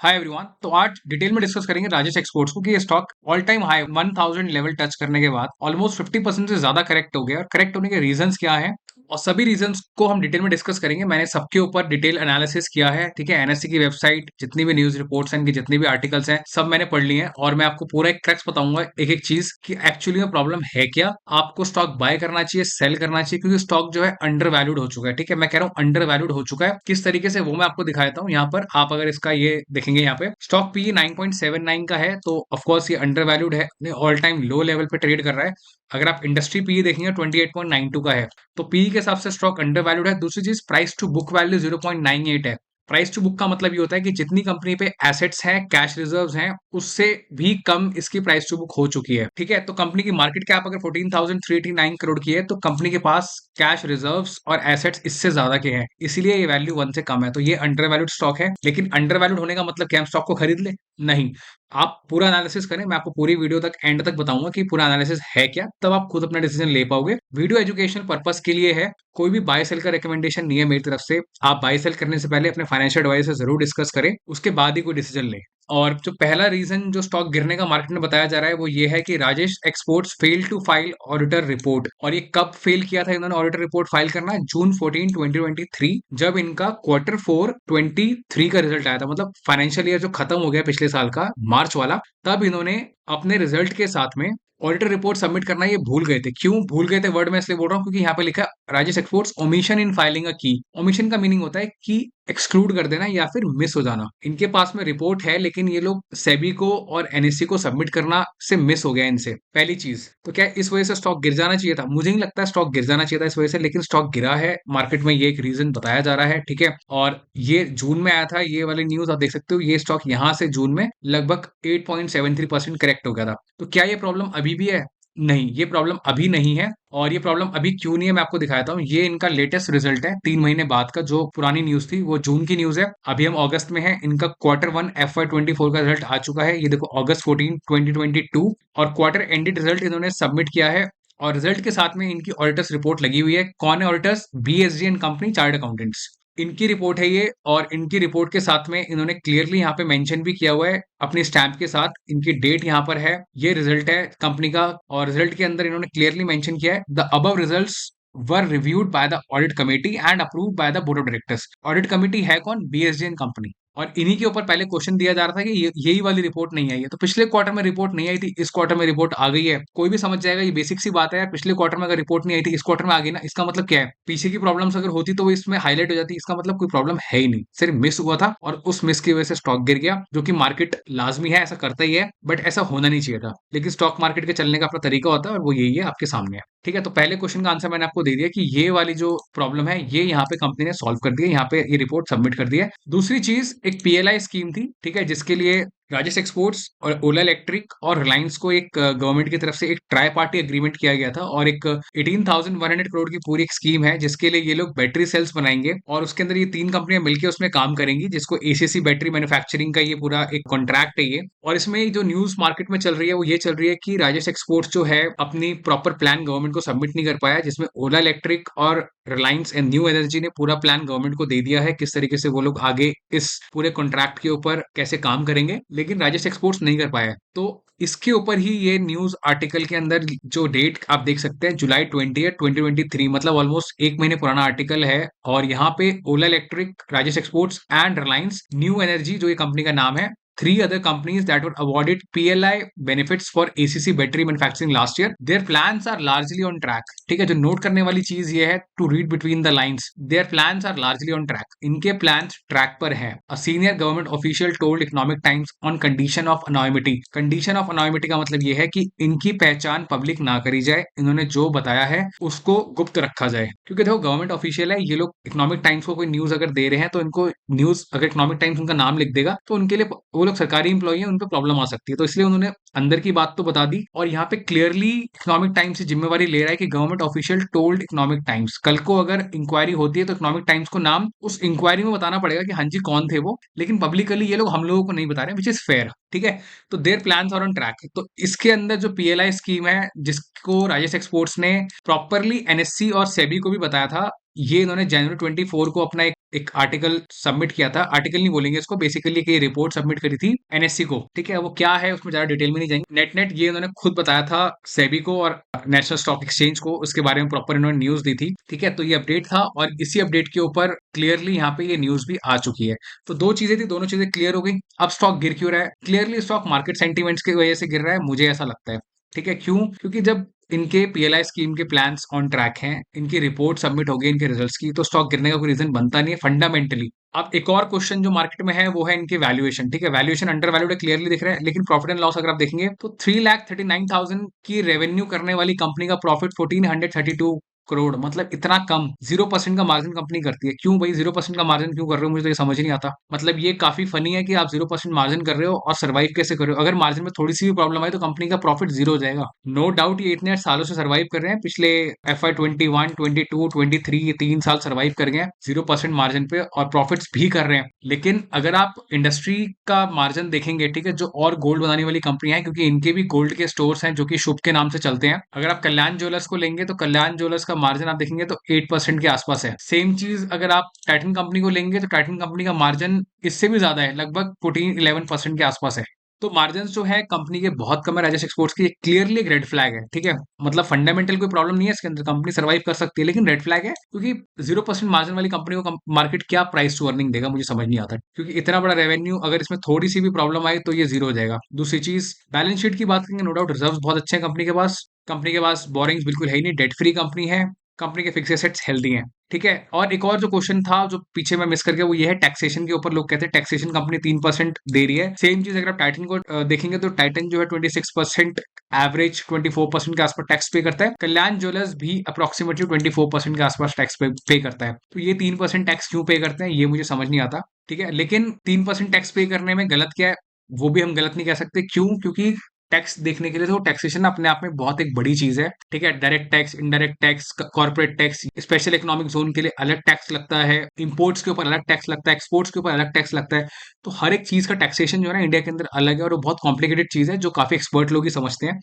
Hi everyone. तो आज detail में डिस्कस करेंगे राजेश एक्सपोर्ट्स को कि ये stock all time high 1000 level touch करने के बाद ऑलमोस्ट 50% से ज्यादा करेक्ट हो गया और करेक्ट होने के रीजंस क्या हैं और सभी रीजंस को हम डिटेल में डिस्कस करेंगे। मैंने सबके ऊपर डिटेल एनालिसिस किया है, ठीक है। एनएससी की वेबसाइट, जितनी भी न्यूज रिपोर्ट्स हैं, इनके जितने भी आर्टिकल्स हैं, सब मैंने पढ़ लिए हैं और मैं आपको पूरा एक क्रक्स बताऊंगा, एक एक चीज कि एक्चुअली में प्रॉब्लम है क्या, आपको स्टॉक बाय करना चाहिए, सेल करना चाहिए, क्योंकि स्टॉक जो है अंडर वैल्यूड हो चुका है। ठीक है, मैं कह रहा हूँ अंडर वैल्यूड हो चुका है। किस तरीके से वो मैं आपको दिखाता हूँ। यहाँ पर आप अगर इसका ये देखेंगे, यहाँ पे स्टॉक पी 9.79 का है, तो ऑफकोर्स ये अंडर वैल्यूड है, ऑल टाइम लो लेवल पे ट्रेड कर रहा है। अगर आप इंडस्ट्री पी देखेंगे 28.92 का है, तो पी के हिसाब से स्टॉक अंडर वैल्यूड है। दूसरी चीज, प्राइस टू बुक वैल्यू 0.98 है। प्राइस टू बुक का मतलब ये होता है कि जितनी कंपनी पे एसेट्स हैं, कैश रिजर्व्स हैं, उससे भी कम इसकी प्राइस टू बुक हो चुकी है। ठीक है, तो कंपनी की मार्केट कैप अगर 14,389 करोड़ की है, तो कंपनी के पास कैश रिजर्व्स और एसेट्स इससे ज्यादा के हैं, इसीलिए ये वैल्यू 1 से कम है। तो ये अंडर वैल्यूड स्टॉक है। लेकिन अंडर वैल्यूड होने का मतलब क्या हम स्टॉक को खरीद ले? नहीं। आप पूरा एनालिसिस करें, मैं आपको पूरी वीडियो तक एंड तक बताऊंगा कि पूरा एनालिसिस है क्या, तब आप खुद अपना डिसीजन ले पाओगे। वीडियो एजुकेशन पर्पस के लिए है, कोई भी बाय सेल का रिकमेंडेशन नहीं है मेरी तरफ से। आप बाय सेल करने से पहले अपने फाइनेंशियल एडवाइजर से जरूर डिस्कस करें, उसके बाद ही कोई डिसीजन लें। और जो पहला रीजन जो स्टॉक गिरने का मार्केट में बताया जा रहा है, वो ये है कि Rajesh exports fail to file auditor report. और ये कब फेल किया था इन्होंने ऑडिटर रिपोर्ट फाइल करना? जून 14, 2023, जब इनका Q4 23 का रिजल्ट आया था, मतलब फाइनेंशियल ईयर जो खत्म हो गया पिछले साल का, मार्च वाला, तब इन्होंने अपने रिजल्ट के साथ में ऑडिटर रिपोर्ट सबमिट करना ये भूल गए थे। क्यों भूल गए थे वर्ड में इसलिए बोल रहा हूँ, क्योंकि यहाँ पे लिखा है Rajesh exports omission in filing a की। ओमिशन का मीनिंग होता है कि एक्सक्लूड कर देना या फिर मिस हो जाना। इनके पास में रिपोर्ट है, लेकिन ये लोग सेबी को और एनएससी को सबमिट करना से मिस हो गया इनसे, पहली चीज। तो क्या इस वजह से स्टॉक गिर जाना चाहिए था? मुझे नहीं लगता स्टॉक गिर जाना चाहिए था इस वजह से, लेकिन स्टॉक गिरा है मार्केट में, ये एक रीजन बताया जा रहा है। ठीक है, और ये जून में आया था, ये वाली न्यूज आप देख सकते हो। ये स्टॉक यहाँ से जून में लगभग 8.73% करेक्ट हो गया था। तो क्या ये प्रॉब्लम अभी भी है? नहीं, ये प्रॉब्लम अभी नहीं है। और ये प्रॉब्लम अभी क्यों नहीं है, मैं आपको दिखाता हूँ। ये इनका लेटेस्ट रिजल्ट है 3 महीने बाद का। जो पुरानी न्यूज थी वो जून की न्यूज है, अभी हम अगस्त में है। इनका Q1 FY24 का रिजल्ट आ चुका है, ये देखो, August 14, 2022। और क्वार्टर एंडेड रिजल्ट इन्होंने सबमिट किया है, और रिजल्ट के साथ में इनकी ऑडिटर्स रिपोर्ट लगी हुई है। कौन है auditors? BSG and company chart accountants, इनकी रिपोर्ट है ये। और इनकी रिपोर्ट के साथ में इन्होंने क्लियरली यहाँ पे मेंशन भी किया हुआ है अपनी स्टैंप के साथ, इनकी डेट यहाँ पर है, ये रिजल्ट है कंपनी का। और रिजल्ट के अंदर इन्होंने क्लियरली मेंशन किया है, the above results were reviewed by the audit committee and approved by the board of directors. Audit committee है कौन? BSG and company. और इन्हीं के ऊपर पहले क्वेश्चन दिया जा रहा था कि यही वाली रिपोर्ट नहीं आई है। तो पिछले क्वार्टर में रिपोर्ट नहीं आई थी, इस क्वार्टर में रिपोर्ट आ गई है। कोई भी समझ जाएगा, ये बेसिक सी बात है यार। पिछले क्वार्टर में अगर रिपोर्ट नहीं आई थी, इस क्वार्टर में आ गई ना, इसका मतलब क्या है? पीछे की प्रॉब्लम्स अगर होती तो वो इसमें हाईलाइट हो जाती, इसका मतलब कोई प्रॉब्लम है ही नहीं, सिर्फ मिस हुआ था और उस मिस की वजह से स्टॉक गिर गया। जो कि मार्केट लाजमी है, ऐसा करता ही है, बट ऐसा होना नहीं चाहिए था। लेकिन स्टॉक मार्केट के चलने का अपना तरीका होता है और वो यही है, आपके सामने है। ठीक है, तो पहले क्वेश्चन का आंसर मैंने आपको दे दिया कि ये वाली जो प्रॉब्लम है, ये यहाँ पे कंपनी ने सॉल्व कर दी है, यहाँ पे ये रिपोर्ट सबमिट कर दी है। दूसरी चीज, एक PLI स्कीम थी, ठीक है, जिसके लिए राजेश एक्सपोर्ट्स और ओला इलेक्ट्रिक और रिलायंस को एक गवर्नमेंट की तरफ से एक ट्राई पार्टी एग्रीमेंट किया गया था। और एक 18,100 करोड़ की पूरी एक स्कीम है, जिसके लिए ये लोग बैटरी सेल्स बनाएंगे और उसके अंदर ये 3 कंपनियां मिलकर उसमें काम करेंगी, जिसको ACC बैटरी मैन्युफैक्चरिंग का ये पूरा एक कॉन्ट्रैक्ट है ये। और इसमें जो न्यूज मार्केट में चल रही है वो ये चल रही है कि राजेश एक्सपोर्ट्स जो है अपनी प्रॉपर प्लान गवर्नमेंट को सबमिट नहीं कर पाया, जिसमें ओला इलेक्ट्रिक और रिलायंस एंड न्यू एनर्जी ने पूरा प्लान गवर्नमेंट को दे दिया है, किस तरीके से वो लोग आगे इस पूरे कॉन्ट्रैक्ट के ऊपर कैसे काम करेंगे, लेकिन राजेश एक्सपोर्ट्स नहीं कर पाया। तो इसके ऊपर ही ये न्यूज आर्टिकल के अंदर जो डेट आप देख सकते हैं, July 20, 2023, मतलब ऑलमोस्ट 1 महीने पुराना आर्टिकल है। और यहाँ पे Ola electric, Rajesh exports and Reliance new energy, जो ये कंपनी का नाम है, 3 other companies that were awarded PLI benefits for ACC battery manufacturing last year. Their plans are largely on track. ठीक है, जो नोट करने वाली चीज ये है, to read between the lines, their plans are largely on track. इनके plans track पर हैं। A senior government official told Economic Times on condition of anonymity. Condition of anonymity का मतलब ये है कि इनकी पहचान पब्लिक ना करी जाए, इन्होंने जो बताया है उसको गुप्त रखा जाए। क्योंकि देखो, गवर्नमेंट ऑफिशियल है, ये लोग इकोनॉमिक टाइम्स को कोई न्यूज अगर दे रहे हैं, तो इनको न्यूज अगर इकोनॉमिक टाइम्स उनका नाम लिख देगा, तो उनके लिए, वो लोग सरकारी इंप्लॉई हैं, उन पर प्रॉब्लम आ सकती है। तो इसलिए उन्होंने अंदर की बात तो बता दी। और यहाँ पे क्लियरली इकोनॉमिक टाइम्स से जिम्मेवारी ले रहा है कि government official told Economic times. कल को अगर इंक्वायरी होती है तो इकोनॉमिक टाइम्स को नाम उस इंक्वायरी में बताना पड़ेगा कि हाँ जी कौन थे वो, लेकिन पब्लिकली ये लोग हम लोगों को नहीं बता रहे, विच इज फेयर। ठीक है, तो their plans are on track. तो इसके अंदर जो PLI स्कीम है, जिसको राजेश एक्सपोर्ट्स ने प्रॉपरली NSC और सेबी को भी बताया था, ये इन्होंने January 24 को अपना एक एक आर्टिकल सबमिट किया था, आर्टिकल नहीं बोलेंगे इसको, बेसिकली एक रिपोर्ट सबमिट करी थी एनएससी को, ठीक है। वो क्या है उसमें ज्यादा डिटेल में नहीं जाएंगे। नेट नेट ये उन्होंने खुद बताया था सेबी को और नेशनल स्टॉक एक्सचेंज को, उसके बारे में प्रॉपर इन्होंने न्यूज दी थी, ठीक है। तो ये अपडेट था और इसी अपडेट के ऊपर क्लियरली यहाँ पे ये न्यूज भी आ चुकी है। तो दो चीजें थी, दोनों चीजें क्लियर हो गई। अब स्टॉक गिर क्यों रहा है? क्लियरली स्टॉक मार्केट सेंटीमेंट्स की वजह से गिर रहा है, मुझे ऐसा लगता है, ठीक है। क्यों? क्योंकि जब इनके पीएलआई स्कीम के प्लान्स ऑन ट्रैक हैं, इनकी रिपोर्ट सबमिट हो गई इनके रिजल्ट्स की, तो स्टॉक गिरने का कोई रीजन बनता नहीं है फंडामेंटली। अब एक और क्वेश्चन जो मार्केट में है वो है इनकी वैल्यूएशन, ठीक है। वैल्यूएशन अंडर वैल्यूड क्लियरली दिख रहा है, लेकिन प्रॉफिट एंड लॉस अगर आप देखेंगे तो 3,39,000 की रेवेन्यू करने वाली कंपनी का प्रॉफिट 1,432 करोड़, मतलब इतना कम। 0% का मार्जिन कंपनी करती है। क्यों भाई 0% का मार्जिन क्यों कर रहे हो? मुझे तो ये समझ नहीं आता। मतलब ये काफी फनी है कि आप 0% मार्जिन कर रहे हो और सर्वाइव कैसे कर रहे हो। अगर मार्जिन में थोड़ी सी भी प्रॉब्लम आई तो कंपनी का प्रॉफिट जीरो हो जाएगा। नो डाउट ये इतने सालों से सर्वाइव कर रहे हैं, पिछले FY 21, 22, 23 ये 3 साल सर्वाइव कर गए हैं 0% मार्जिन पे और प्रॉफिट्स भी कर रहे हैं। लेकिन अगर आप इंडस्ट्री का मार्जिन देखेंगे, ठीक है, जो और गोल्ड बनाने वाली कंपनियां हैं, क्योंकि इनके भी गोल्ड के स्टोर्स हैं जो कि शुभ के नाम से चलते हैं। अगर आप कल्याण ज्वेलर्स को लेंगे तो कल्याण ज्वेलर्स का मार्जिन आप देखेंगे तो 8% के आसपास है। सेम चीज अगर आप टाइटन कंपनी को लेंगे तो टाइटन कंपनी का मार्जिन इससे भी ज्यादा है, लगभग 14-11% के आसपास है। तो मार्जिन जो है कंपनी के बहुत कम है राजेश एक्सपोर्ट्स की, क्लियरली एक रेड फ्लैग है, ठीक है। मतलब फंडामेंटल कोई प्रॉब्लम नहीं है इसके अंदर, कंपनी सर्वाइव कर सकती है, लेकिन रेड फ्लैग है क्योंकि 0% मार्जिन वाली कंपनी को मार्केट क्या प्राइस टू अर्निंग देगा, मुझे समझ नहीं आता। क्योंकि इतना बड़ा रेवेन्यू अगर इसमें थोड़ी सी भी प्रॉब्लम आई तो ये जीरो हो जाएगा। दूसरी चीज बैलेंस शीट की बात करेंगे, नो डाउट रिजर्व बहुत अच्छे हैं कंपनी के पास। कंपनी के पास बोरिंग्स बिल्कुल है ही नहीं, डेट फ्री कंपनी है। कंपनी के फिक्स एसेट्स हेल्दी हैं, ठीक है। और एक और जो क्वेश्चन था जो पीछे मैं मिस कर गया वो ये है टैक्सेशन के ऊपर। लोग कहते हैं टैक्सेशन कंपनी 3% दे रही है। सेम चीज अगर आप टाइटन को देखेंगे तो टाइटन जो है 26%, एवरेज 24% के आसपास टैक्स पे करता है। कल्याण ज्वेलर्स भी अप्रोक्सीमेटली 24% के आसपास टैक्स पे करता है। तो ये 3% टैक्स क्यों पे करते हैं ये मुझे समझ नहीं आता, ठीक है। लेकिन 3% टैक्स पे करने में गलत क्या है वो भी हम गलत नहीं कह सकते। क्यों? क्योंकि टैक्स देखने के लिए तो टैक्सेशन अपने आप में बहुत एक बड़ी चीज है, ठीक है। Direct tax, indirect tax, corporate tax, special economic zone के लिए अलग टैक्स लगता है, इंपोर्ट्स के ऊपर अलग टैक्स लगता है, एक्सपोर्ट्स के ऊपर अलग टैक्स लगता है। तो हर एक चीज का टैक्सेशन जो है ना इंडिया के अंदर अलग है और वो बहुत कॉम्प्लिकेटेड चीज है जो काफी एक्सपर्ट लोग ही समझते हैं।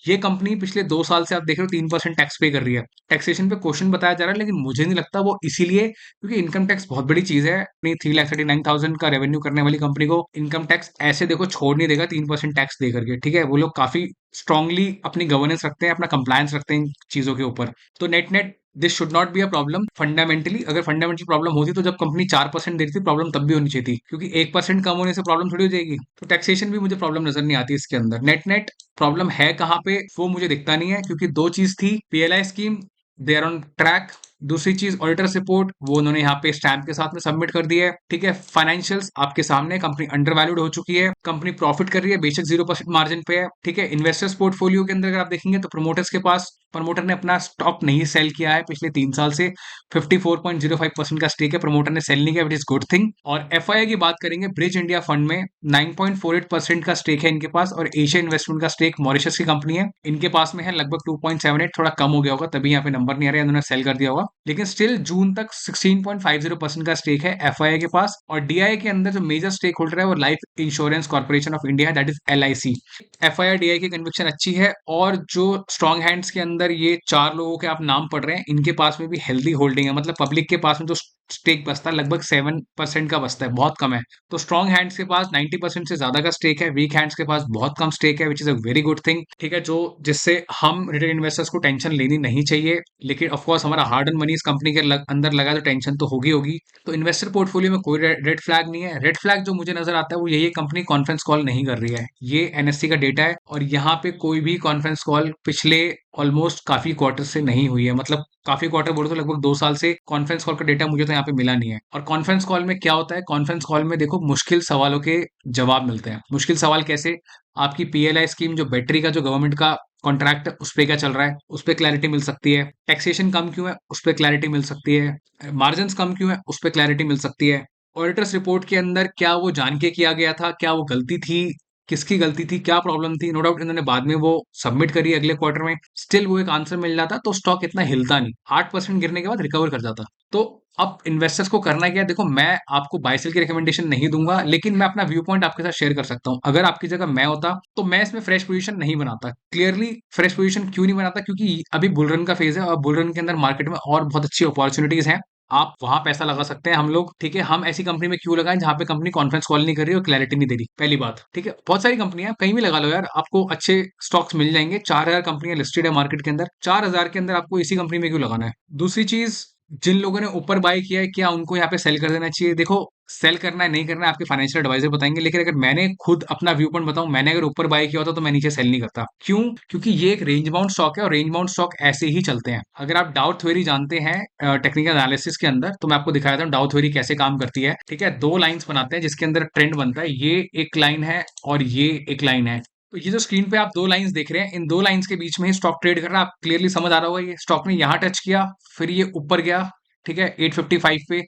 ये कंपनी पिछले 2 साल से आप देख रहे हो 3% टैक्स पे कर रही है। टैक्सेशन पे क्वेश्चन बताया जा रहा है, लेकिन मुझे नहीं लगता वो इसीलिए, क्योंकि इनकम टैक्स बहुत बड़ी चीज है। अपनी 3,39,000 का रेवेन्यू करने वाली कंपनी को इनकम टैक्स ऐसे देखो छोड़ नहीं देगा 3% टैक्स दे करके, ठीक है। वो लोग काफी स्ट्रांगली अपनी गवर्नेंस रखते हैं, अपना कंप्लायंस रखते हैं इन चीजों के ऊपर। तो net net this should not be a problem fundamentally. अगर फंडामेंटल प्रॉब्लम होती तो जब कंपनी 4% दे रही थी प्रॉब्लम तब भी होनी चाहिए थी, क्योंकि 1% कम होने से प्रॉब्लम थोड़ी हो जाएगी। तो टैक्सेशन भी मुझे प्रॉब्लम नजर नहीं आती इसके अंदर। नेट नेट प्रॉब्लम है कहाँ पे वो मुझे दिखता नहीं है, क्योंकि दो चीज थी, PLI scheme they are on track. दूसरी चीज ऑडिटर्स रिपोर्ट वो उन्होंने यहाँ पे स्टैम्प के साथ में सबमिट कर दी है, ठीक है। फाइनेंशियल्स आपके सामने, कंपनी अंडर वैल्यूड हो चुकी है, कंपनी प्रॉफिट कर रही है, बेशक 0% मार्जिन पे है, ठीक है। इन्वेस्टर्स पोर्टफोलियो के अंदर अगर आप देखेंगे तो प्रमोटर्स के पास, प्रमोटर ने अपना स्टॉक नहीं सेल किया है पिछले 3 साल से। 54.05% का स्टेक है, प्रमोटर ने सेल नहीं किया, विच इज गुड थिंग। और एफआईआई की बात करेंगे, ब्रिज इंडिया फंड में 9.48% का स्टेक है इनके पास, और एशिया इन्वेस्टमेंट का स्टेक मॉरिशस की कंपनी है इनके पास में है लगभग 2.78, थोड़ा कम हो गया होगा तभी यहाँ पे नंबर नहीं आ रहा है, उन्होंने सेल कर दिया होगा। लेकिन स्टिल जून तक 16.50% का स्टेक है एफआईआई के पास। और डीआई के अंदर जो मेजर स्टेक होल्डर है वो life insurance corporation of India है, that is LIC। FII DI की कन्विक्शन अच्छी है, और जो स्ट्रॉन्ग हैंड्स के अंदर ये 4 लोगों के आप नाम पढ़ रहे हैं, इनके पास में भी हेल्दी होल्डिंग है। मतलब पब्लिक के पास में जो स्टेक बचता है लगभग 7% का बचता है, बहुत कम है। तो स्ट्रॉन्ग हैंड्स के पास 90% से ज्यादा का स्टेक है, वीक हैंड्स के पास बहुत कम स्टेक है, which is a very good thing, ठीक है। जो जिससे हम रिटेल इन्वेस्टर्स को टेंशन लेनी नहीं चाहिए। लेकिन ऑफकोर्स हमारा हार्ड एंड मनी इस कंपनी के अंदर लगा तो टेंशन तो होगी होगी। तो इन्वेस्टर पोर्टफोलियो में कोई रेड फ्लैग नहीं है। रेड फ्लैग जो मुझे नजर आता है वो यही, कंपनी कॉन्फ्रेंस कॉल नहीं कर रही है। ये एनएससी का डेटा है और यहाँ पे कोई भी कॉन्फ्रेंस कॉल पिछले ऑलमोस्ट काफी क्वार्टर से नहीं हुई है। मतलब काफी क्वार्टर बोलो तो लगभग 2 साल से कॉन्फ्रेंस कॉल का डेटा मुझे तो यहाँ पे मिला नहीं है। और कॉन्फ्रेंस कॉल में क्या होता है, कॉन्फ्रेंस कॉल में देखो मुश्किल सवालों के जवाब मिलते हैं। मुश्किल सवाल कैसे? आपकी पीएलआई स्कीम जो बैटरी का जो गवर्नमेंट का कॉन्ट्रैक्ट है उस पे क्या चल रहा है, उस पे क्लैरिटी मिल सकती है। टैक्सेशन कम क्यों है, उस पे क्लैरिटी मिल सकती है। मार्जिन कम क्यों है, उस पे क्लैरिटी मिल सकती है। ऑडिटर्स रिपोर्ट के अंदर क्या वो जान के किया गया था, क्या वो गलती थी, किसकी गलती थी, क्या प्रॉब्लम थी? नो डाउट इन्होंने बाद में वो सबमिट करी अगले क्वार्टर में, स्टिल वो एक आंसर मिल जाता तो स्टॉक इतना हिलता नहीं, 8% गिरने के बाद रिकवर कर जाता। तो अब इन्वेस्टर्स को करना क्या है? देखो मैं आपको बाय सेल की रिकमेंडेशन नहीं दूंगा, लेकिन मैं अपना व्यू पॉइंट आपके साथ शेयर कर सकता हूं। अगर आपकी जगह मैं होता तो मैं इसमें फ्रेश पोजीशन नहीं बनाता। क्लियरली फ्रेश पोजीशन क्यों नहीं बनाता? क्योंकि अभी बुल रन का फेज है और बुल रन के अंदर मार्केट में और बहुत अच्छी अपॉर्चुनिटीज हैं। आप वहां पैसा लगा सकते हैं हम लोग, ठीक है। हम ऐसी कंपनी में क्यों लगाएं जहां पे कंपनी कॉन्फ्रेंस कॉल नहीं कर रही और क्लैरिटी नहीं दे रही, पहली बात, ठीक है। बहुत सारी कंपनियां कहीं भी लगा लो यार, आपको अच्छे स्टॉक्स मिल जाएंगे। 4,000 कंपनियां लिस्टेड है मार्केट के अंदर, 4,000 के अंदर आपको इसी कंपनी में क्यों लगाना है। दूसरी चीज, जिन लोगों ने ऊपर बाय किया है, क्या उनको यहाँ पे सेल कर देना चाहिए? देखो, सेल करना है नहीं करना है आपके फाइनेंशियल एडवाइजर बताएंगे, लेकिन अगर मैंने खुद अपना व्यू पॉइंट बताऊं, मैंने अगर ऊपर बाय किया होता तो मैं नीचे सेल नहीं करता। क्यों? क्योंकि ये एक रेंज बाउंड स्टॉक है और रेंज बाउंड स्टॉक ऐसे ही चलते हैं। अगर आप डाउ थ्योरी जानते हैं टेक्निकल एनालिसिस के अंदर, तो मैं आपको दिखाया था डाउ थ्योरी कैसे काम करती है, ठीक है। दो लाइंस बनाते हैं जिसके अंदर ट्रेंड बनता है, ये एक लाइन है और ये एक लाइन है। तो ये जो स्क्रीन पे आप दो लाइंस देख रहे हैं, इन दो लाइंस के बीच में ही स्टॉक ट्रेड कर रहा है। आप क्लियरली समझ आ रहा होगा, ये स्टॉक ने यहाँ टच किया, फिर ये ऊपर गया, ठीक है, 855 पे,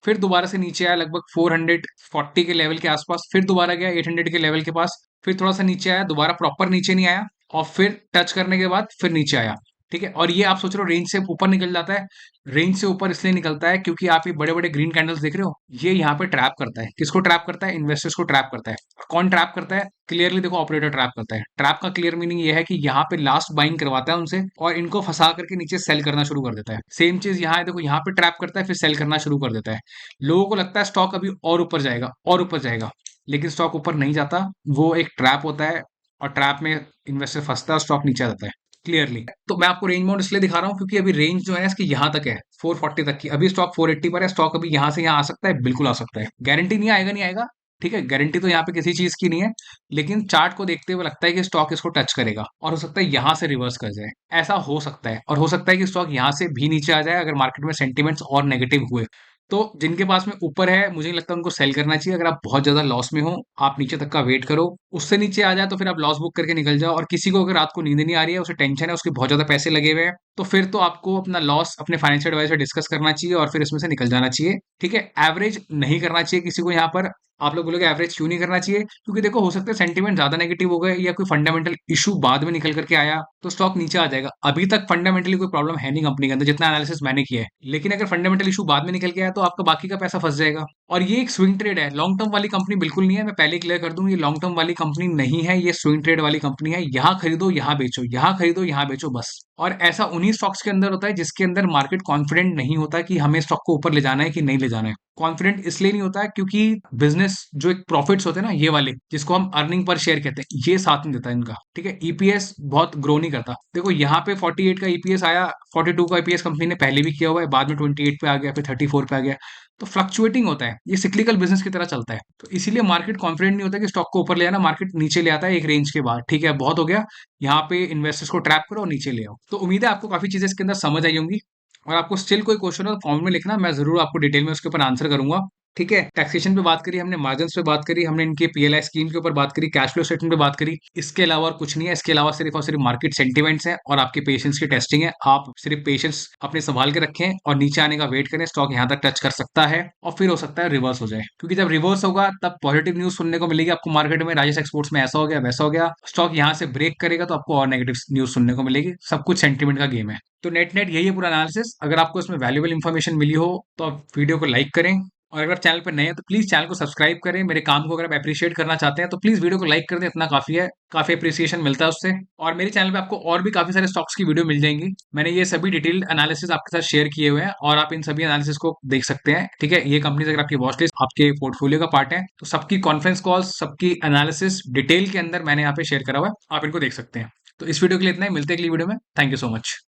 फिर दोबारा से नीचे आया लगभग 440 के लेवल के आसपास, फिर दोबारा गया 800 के लेवल के पास, फिर थोड़ा सा नीचे आया, दोबारा प्रॉपर नीचे नहीं आया, और फिर टच करने के बाद फिर नीचे आया, ठीक है। और ये आप सोच रहे हो रेंज से ऊपर निकल जाता है। रेंज से ऊपर इसलिए निकलता है क्योंकि आप ये बड़े बड़े ग्रीन कैंडल्स देख रहे हो, ये यहाँ पे ट्रैप करता है। किसको ट्रैप करता है? इन्वेस्टर्स को ट्रैप करता है। और कौन ट्रैप करता है? क्लियरली देखो, ऑपरेटर ट्रैप करता है। ट्रैप का क्लियर मीनिंग ये है कि यहाँ पे लास्ट बाइंग करवाता है उनसे और इनको फंसा करके नीचे सेल करना शुरू कर देता है। सेम चीज यहाँ है, देखो यहाँ पे ट्रैप करता है, फिर सेल करना शुरू कर देता है। लोगों को लगता है स्टॉक अभी और ऊपर जाएगा और ऊपर जाएगा, लेकिन स्टॉक ऊपर नहीं जाता। वो एक ट्रैप होता है और ट्रैप में इन्वेस्टर फंसता है, स्टॉक नीचे आ जाता है। क्लियरली तो मैं आपको रेंज बाउंड इसलिए दिखा रहा हूँ क्योंकि अभी रेंज जो है इसकी यहाँ तक है, 440 तक की। अभी स्टॉक 480 पर है। स्टॉक अभी यहाँ से यहाँ आ सकता है, बिल्कुल आ सकता है। गारंटी नहीं आएगा, नहीं आएगा, ठीक है। गारंटी तो यहाँ पे किसी चीज की नहीं है, लेकिन चार्ट को देखते हुए लगता है कि स्टॉक इसको टच करेगा और हो सकता है यहाँ से रिवर्स कर जाए। ऐसा हो सकता है, और हो सकता है कि स्टॉक यहाँ से भी नीचे आ जाए अगर मार्केट में सेंटीमेंट्स और नेगेटिव हुए। तो जिनके पास में ऊपर है, मुझे नहीं लगता उनको सेल करना चाहिए। अगर आप बहुत ज्यादा लॉस में हो, आप नीचे तक का वेट करो, उससे नीचे आ जाए तो फिर आप लॉस बुक करके निकल जाओ। और किसी को अगर रात को नींद नहीं आ रही है, उसे टेंशन है, उसके बहुत ज्यादा पैसे लगे हुए हैं, तो फिर तो आपको अपना लॉस अपने फाइनेंशियल एडवाइजर डिस्कस करना चाहिए और फिर इसमें से निकल जाना चाहिए, ठीक है। एवरेज नहीं करना चाहिए किसी को यहाँ पर। आप लोग बोलोगे एवरेज क्यों नहीं करना चाहिए? क्योंकि देखो, हो सकता है सेंटीमेंट ज्यादा नेगेटिव हो गए या कोई फंडामेंटल इशू बाद में निकल करके आया तो स्टॉक नीचे आ जाएगा। अभी तक फंडामेंटली कोई प्रॉब्लम है नहीं कंपनी के अंदर, जितना एनालिसिस मैंने किया है। लेकिन अगर फंडामेंटल इशू बाद में निकल के आया तो आपका बाकी का पैसा फंस जाएगा। और ये एक स्विंग ट्रेड है, लॉन्ग टर्म वाली कंपनी बिल्कुल नहीं है। मैं पहले क्लियर कर दूं, ये लॉन्ग टर्म वाली कंपनी नहीं है, ये स्विंग ट्रेड वाली कंपनी है। यहाँ खरीदो यहाँ बेचो, यहाँ खरीदो यहाँ बेचो, बस। और ऐसा उन्हीं स्टॉक्स के अंदर होता है जिसके अंदर मार्केट कॉन्फिडेंट नहीं होता कि हमें स्टॉक को ऊपर ले जाना है कि नहीं ले जाना है। कॉन्फिडेंट इसलिए नहीं होता है क्योंकि बिजनेस जो एक प्रॉफिट्स होते हैं ना, ये वाले जिसको हम अर्निंग पर शेयर कहते हैं, ये साथ नहीं देता इनका, ठीक है। ईपीएस बहुत ग्रो नहीं करता। देखो यहाँ पे 48 का ईपीएस आया, 42 का ईपीएस कंपनी ने पहले भी किया हुआ है, बाद में 28 पे आ गया, फिर 34 पे आ गया। तो फ्लक्चुएटिंग होता है, ये सिक्लिकल बिजनेस की तरह चलता है। तो इसीलिए मार्केट कॉन्फिडेंट नहीं होता कि स्टॉक को ऊपर ले आना, मार्केट नीचे ले आता है एक रेंज के बाद, ठीक है, बहुत हो गया। यहाँ पे इन्वेस्टर्स को ट्रैप करो और नीचे ले आओ। तो उम्मीद है आपको काफी चीजें इसके अंदर समझ आई होंगी। और आपको स्टिल कोई क्वेश्चन हो तो कमेंट में लिखना, मैं जरूर आपको डिटेल में उसके ऊपर आंसर करूंगा, ठीक है। टैक्सेशन पे बात करी हमने, मार्जिन पे बात करी हमने, इनके पीएलआई स्कीम के ऊपर बात करी, कैश फ्लो स्टेटमेंट पे बात करी। इसके अलावा और कुछ नहीं है। इसके अलावा सिर्फ और सिर्फ मार्केट सेंटिमेंट्स हैं और आपके पेशेंस की टेस्टिंग है। आप सिर्फ पेशेंस अपने संभाल के रखें और नीचे आने का वेट करें। स्टॉक यहाँ तक टच कर सकता है और फिर हो सकता है रिवर्स हो जाए, क्योंकि जब रिवर्स होगा तब पॉजिटिव न्यूज सुनने को मिलेगी आपको मार्केट में, राजेश एक्सपोर्ट्स में ऐसा हो गया वैसा हो गया। स्टॉक यहाँ से ब्रेक करेगा तो आपको और नेगेटिव न्यूज सुनने को मिलेगी। सब कुछ सेंटिमेंट का गेम है। तो नेट नेट यही है पूरा एनालिसिस। अगर आपको इसमें वैल्यूएबल इन्फॉर्मेशन मिली हो तो आप वीडियो को लाइक करें, और अगर आप चैनल पर नए हैं तो प्लीज चैनल को सब्सक्राइब करें। मेरे काम को अगर आप अप्रिशिएट करना चाहते हैं तो प्लीज वीडियो को लाइक कर दें, इतना काफी है, काफी अप्रिसिएशन मिलता है उससे। और मेरे चैनल पे आपको और भी काफी सारे स्टॉक्स की वीडियो मिल जाएंगी। मैंने ये सभी डिटेल्ड एनालिसिस आपके साथ शेयर किए हुए हैं और आप इन सभी एनालिसिस को देख सकते हैं, ठीक है। ये कंपनीज अगर आपकी वॉच लिस्ट आपके पोर्टफोलियो का पार्ट है तो सबकी कॉन्फ्रेंस कॉल्स, सबकी एनालिसिस डिटेल के अंदर मैंने यहाँ पे शेयर करा हुआ है, आप इनको देख सकते हैं। तो इस वीडियो के लिए इतना ही, मिलते हैं अगली वीडियो में। Thank you so much.